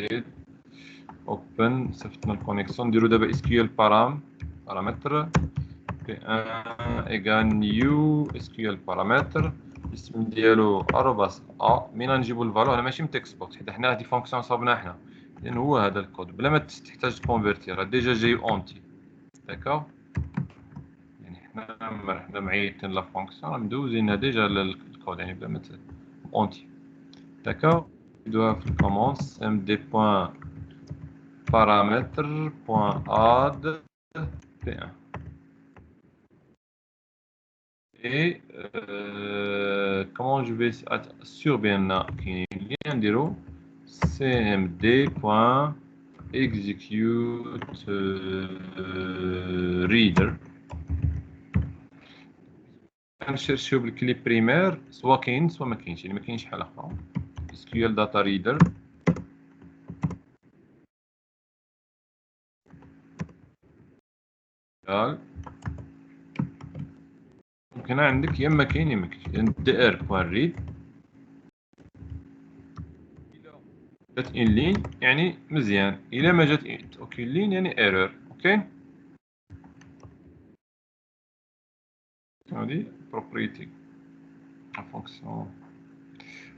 Open, ça fait notre connexion. Du coup, d'abord SQL paramètre. P1 égale new SQL paramètre. اسم ديالو arobas a. من نجيبو الفالور انا ماشي من تكست بوكس حيت حنا هادي فونكسيون صابنا حنا لان هو هذا الكود بلا ما تحتاج تكونفيرتير ديجا جاي اونتي. داكور حنا معيطين لا فونكسيون مدوزينها ديجا للكود يعني بلا ما اونتي. داكور ندوها في الكومونس md.paramètre.add p1 et comment je vais être sûr bien qu'il y a un نديرو cmd.execute reader كنشيرشيو بالكلي بريمير سوا كاين سوا ما كاينش يعني ما كاينش حاله اخرى. SQL data reader هنا عندك يا اما كاين يا ما كاينش يعني dr.read جات ان لين يعني مزيان الا ما جات اوكي لين يعني ايرور. اوكي هادي بروبريتي فونكسيون.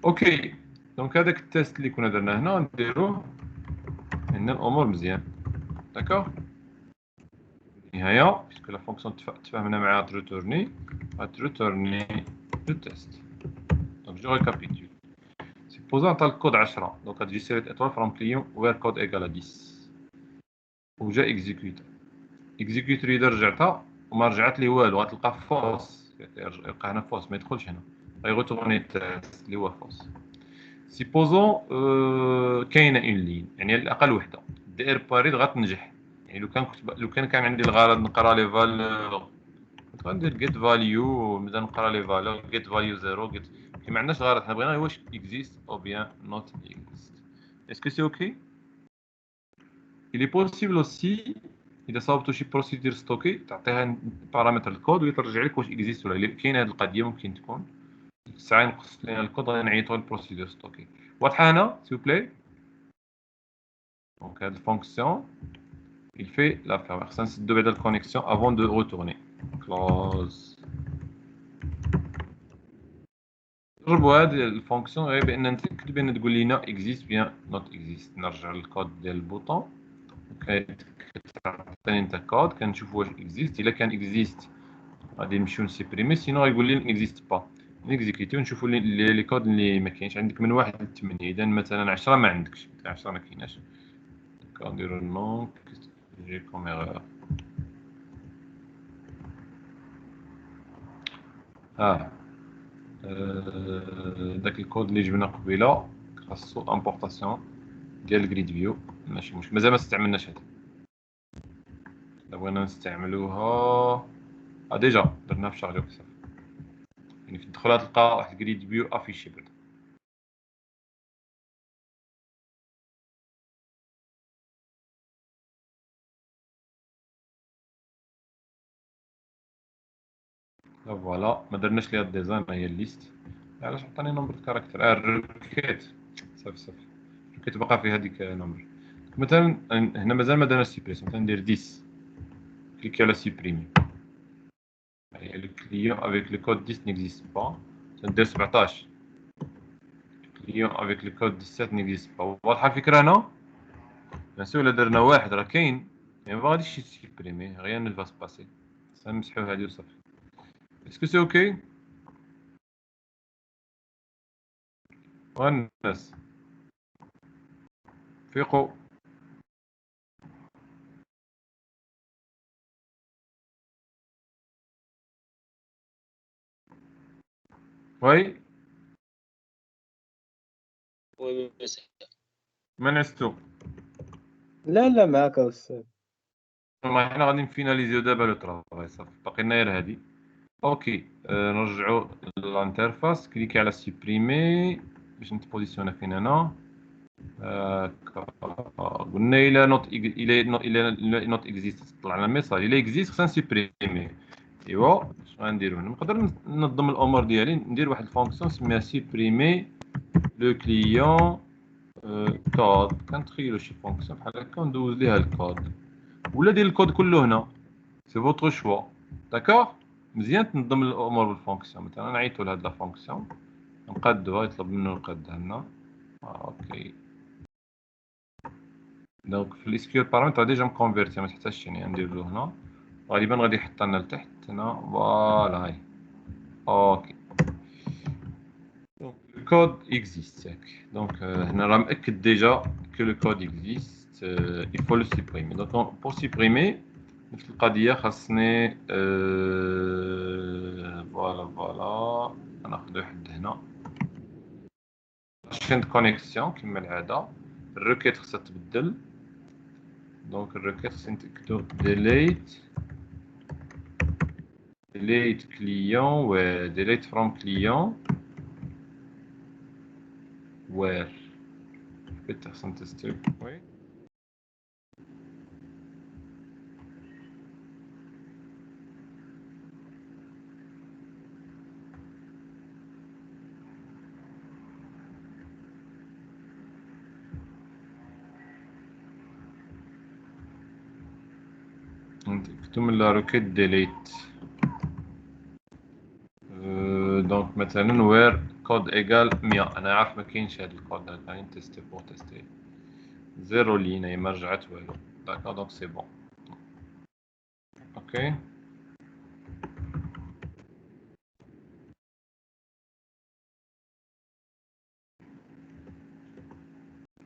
اوكي دونك هذاك التيست اللي كنا درناه هنا نديروه هنا الامور مزيان. داكوغ النهايه باسكو لا فونكسيون تفاهمنا معاها تريتورني غتريتورني لو تيست. دونك جو ريكابيتول سيبوزون عطا الكود 10 دونك غتجي سيريت ايطوال فروم كليون وير كود ايكال 10 وجا اكزيكيوت ريدر رجعتها وما رجعت لي والو غتلقى فوس يلقى هنا فوس ما يدخلش هنا غيغوتورني التيست اللي هو فوس. سيبوزون كاينه اون لين يعني على الاقل وحده دير باريد غتنجح يعني لو كان عندي الغرض نقرا لي فالور كنت غندير جيت فاليو نبدا نقرا لي فالور جيت فاليو 0 جيت ما عندناش غرض حنا بغينا واش اكزيست او بيان نوت اكزيست. اسكو سي اوكي؟ il est possible aussi اذا صاوبتو شي بروسيدور ستوكي تعطيها بارامتر الكود ويترجع لك واش اكزيست ولا كاين هذه القضيه ممكن تكون ديك الساعه نقص لنا الكود غنعيطو للبروسيدور ستوكي. واضحه هنا سي بلاي؟ دونك هاد الفونكسيون il fait l'affaire خصنا نسدو بعدا الكونيكسيون avant de retourner close. جربوا هاد الفونكسيون غير بان نتاكد بان تقول لنا exist بيان not exist. نرجع للكود ديال البوطون كتعطيني انت كود كنشوف واش exist. الا كان exist غادي نمشيو نسيبريمي سينو غيقول لي exist با نيكزيكيتيو نشوفوا لي كود اللي ما كاينش عندك من 1 ل 8. اذا مثلا 10 ما عندكش 10 ما كايناش نديرو نو جي كوم ايرور. داك الكود اللي جبنا قبيله خاصو امبورطاسيون ديال الجريد فيو ماشي مشكل مازال ما استعملناش هذا. الا بغينا نستعملوها ديجا درناها في شارجي بزاف يعني في الدخله تلقى واحد الجريد فيو افيشي بعدا. فوالا ما درناش ليها الديزاين هي الليست. علاش عطاني نمبر الكاركتر الريكيت صافي الريكيت باقا فيها هذيك نمبر. مثلا هنا مازال ما درناش سيبريس مثلا ندير 10 cliquez à la supprimer. Et le client avec le code 10 n'existe pas. C'est 17. Le client avec le code 17 n'existe pas. واضحة الفكرة هنا؟ Bien sûr, إلا درنا واحد راه كاين، ما غاديش يسيبريمي، rien ne va se passer. سنمسحو هادي وصافي. Est-ce que c'est OK؟ والناس فيقوا. وي وي مساء. من عستو؟ لا لا معاك أستاذ. حنا غادي نفيناليزيو دابا لو طرافاي صافي، باقي لنا غير هادي. اوكي نرجعو للانترفاس، كليكي على سيبريمي باش نتبوزيسيونا فين هنا. قلنا الى نوت اكزيست طلع لنا ميساج، الى اكزيست خصنا نسيبريمي. ايوا شنو غنديرو هنا؟ نقدر ننظم الامور ديالي، ندير واحد الفونكسيون سميها سيبريمي لو كليون كود. كنتخيلو شي فونكسيون بحال هكا وندوز ليها الكود، ولا دير الكود كله هنا، سي فوتر شوا. داكوغ، مزيان تنظم الامور بالفونكسيون. مثلا نعيطو لهاد لا فونكسيون نقادوها، يطلب منو نقادها لنا. اوكي دونك في الاسكيول بارامتر ديجا مكونفيرتي، ما تحتاجش يعني ندير له هنا. غالبا غادي يحط لنا لتحت هنا. فوالا هاي اوكي. دونك الكود اكزيست ياك. دونك هنا راه مأكد ديجا كو لو كود اكزيست. il faut le supprimer. donc pour supprimer نفس القضية خاصني فوالا ناخدو واحد هنا شين كونيكسيون كما العادة. الروكيت خاصها تبدل. دونك الروكيت خاصني نتأكدو delete client و delete from client where peut-être خاصنا نتستيو. وي نتأكدو من لا روكيت delete. دونك مثلا where code égal 100. انا عارف ما كاينش هاد الكود، غادي نتيستي بور تيستي. زيرو لين هي ما رجعت والو. داكوغ دونك سي بون. اوكي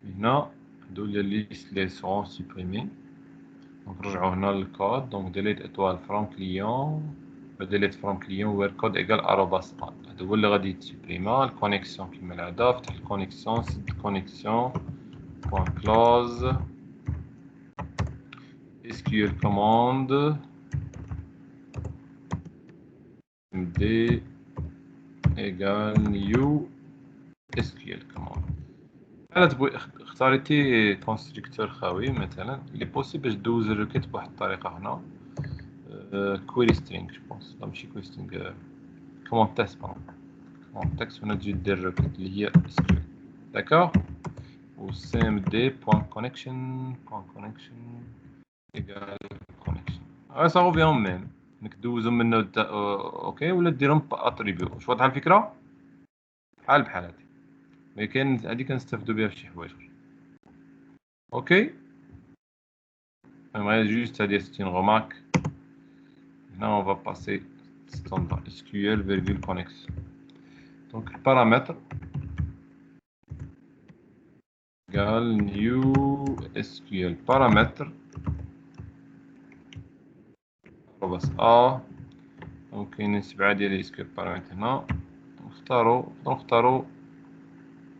هنا هادو لي ليست لي سون سوبريمي. دونك نرجعو هنا للكود. دونك ديليت اتوال فروم كليون ديليت فروم كليون وير كود ايكال اروباس ا. هذا هو اللي غادي يتسوبريما. الكونيكسيون كيما العاده، فتح الكونيكسيون، سد الكونيكسيون، بوان كلوز SQL commande md égale new SQL commande. انا تبغي اختاريتي كونستركتور خاوي مثلا اللي بوسيبل باش دوز الريكيت بواحد الطريقه هنا. كويري سترينغ جو بونس، لا ماشي كويري سترينغ، كوموند تكست كوموند تكست. هنا تجي دير الريكيت اللي هي SQL. داكوغ و cmd.connection égale connection. ça revient au même. انك دوزو منه اوكي ولا ديرهم باتريبيو. واش واضحه الفكره؟ بحال هادي. مي كاين هادي كنستافدو بها في شي حوايج. اوكي j'aimerais juste à dire c'est une remarque. Là on va passer standard SQL virgule connexion. Donc le paramètre égale new SQL paramètre بس دونك كاينين 7 ديال SQL paramètre هنا. نختارو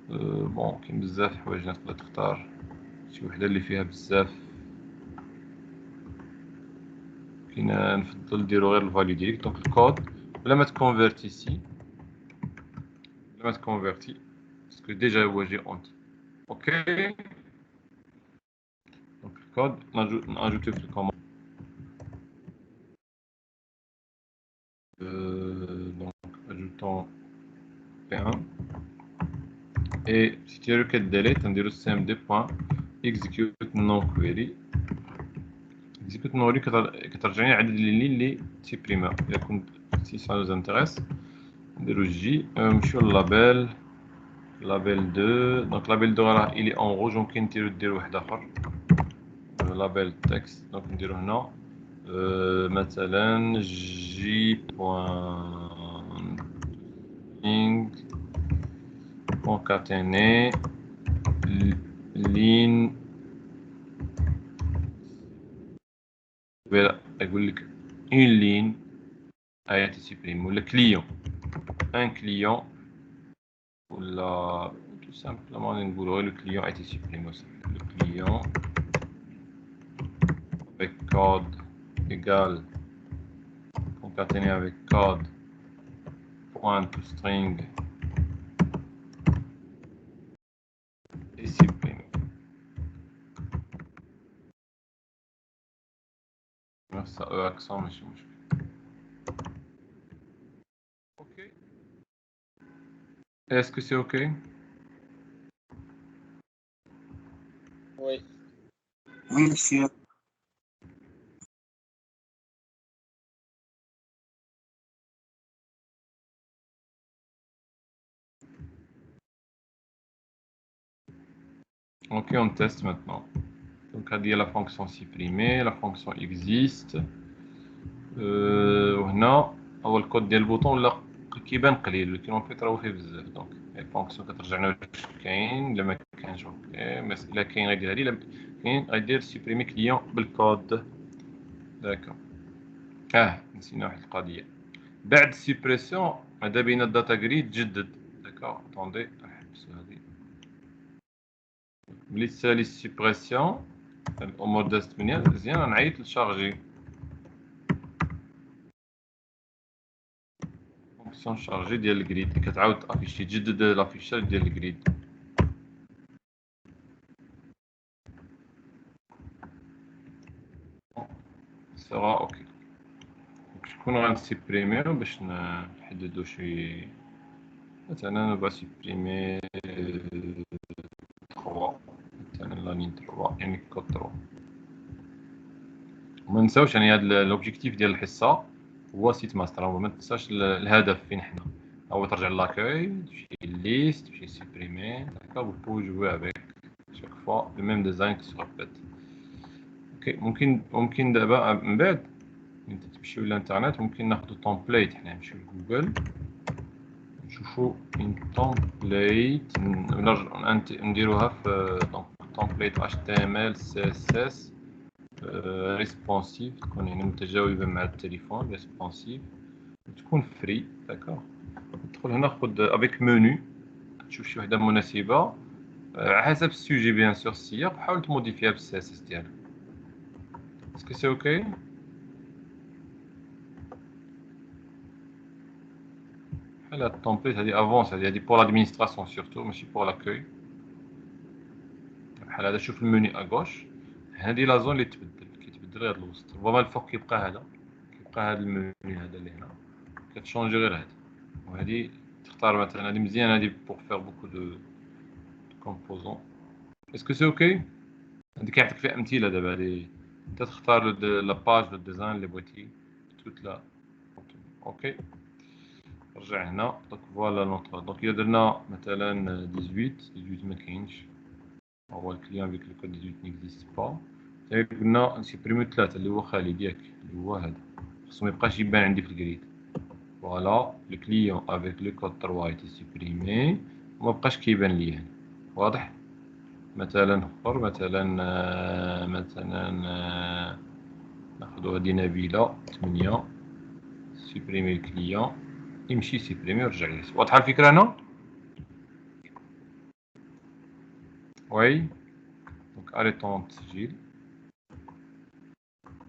بون كاين بزاف حوايج الناس تقدر تختار شي وحده اللي فيها بزاف. كاين نفضل نديرو غير الفاليو ديالك. دونك الكود بلا ما تكونفيرتي بلا ما تكونفيرتي باسكو ديجا هو جي اونت. اوكي دونك الكود ناجوتو في الكوموند. donc ajoutons P1 et si tu requête delete نديرو cmd.execute non query زي كنت نوريك كترجعني عدد لي اللي سيبريما. إلا كنت سي سا نوز انتريس نديرو جي نمشيو للابيل 2. دونك لابيل 2 راه إلي أون روج. ممكن ديرو واحد آخر لابيل تكست. دونك نديرو هنا مثلا جي بوان ing concaténer ligne. أقول لك une ligne a été supprimée ولا client un client ولا tout simplement نقولوا le client a été supprimé aussi. Le client avec code égal concaténé avec code point to string et supprimé. Ça accent ماشي مشكل. Ok. Est-ce que c'est ok? Oui. Oui, monsieur. Ok, on teste maintenant. Donc, il y a la fonction supprimée, la fonction existe. وهنا هو الكود ديال البوطون ولا كيبان قليل ولكن اون فيت راهو فيه بزاف. دونك الفونكسيون كترجعنا واش كاين. الا ما كانش اوكي، بس الا كاين غيدير هادي، الا كاين غيدير سيبريمي كليون بالكود. داكوغ. نسينا واحد القضيه بعد السيبريسيون. هذا بين الداتا جريد تجدد. داكوغ طوندي نحبسو هادي. ملي تسالي السيبريسيون الامور دازت مزيان نعيط لشارجي. فونكسيون شارجي ديال الجريد كتعاود تافيشي تجدد لافيشاج ديال الجريد. سيغا اوكي. شكون غنسيبريميو باش نحددو شي. مثلا نبغى سيبريمي 3 مثلا لا لين 3 يعني كود 3. وما نساوش يعني هاد لوبجيكتيف ديال الحصه هو سيت ماستر. ما تنساش الهدف فين حنا هو ترجع لاكاي تمشي ليست تمشي سيبريمي. داكوغ vous pouvez jouer avec chaque fois le même design qui se répète. اوكي ممكن دابا من بعد انت تمشيو للانترنت ممكن ناخدو تومبليت. حنا نمشيو لجوجل نشوفو ان تومبليت ولا نديروها في دونك تومبليت HTML CSS ريسبونسيف تكون يعني متجاوبة مع التليفون ريسبونسيف تكون فري. داكوغ تدخل هنا خد افيك منو تشوف شي وحده مناسبه حسب السوجي بيان سور السياق. حاول تموديفيها بالسي اس اس ديالك. اسكو سي اوكي؟ بحال هاد التومبليت هادي افونس هادي بور لادمينستراسيون سورتو ماشي بور لاكوي. بحال هذا شوف المنيو اغوش هادي لا زون اللي كيتبدل غير الوسط. ربما الفوق كيبقى هذا المنيو هذا اللي هنا كتشونجي غير هادي. وهادي تختار مثلا هادي مزيان هادي بور فير بوكو دو كومبوزون. اسكو سي اوكي؟ هادي كيعطيك فيها امثله دابا هادي انت تختار لا باج لو ديزاين اللي بغيتي توت لا. اوكي رجع هنا دونك فوالا نوتر. دونك الا درنا مثلا 18 ما كاينش هو الكليون افيك لو كود 18 نيكزيست با. قلنا نسيبريميو 3 اللي هو خالي ياك اللي هو هذا خصو ميبقاش يبان عندي في الجريد. فوالا لو كليون افيك لو كود 3 ايتي سيبريمي ومبقاش كيبان لي هنا. واضح؟ مثلا اخر مثلا ناخدو هادي نبيله 8 سيبريمي الكليون يمشي سيبريمي ورجع لي. واضحه الفكره هنا؟ وي دونك اريتون التسجيل.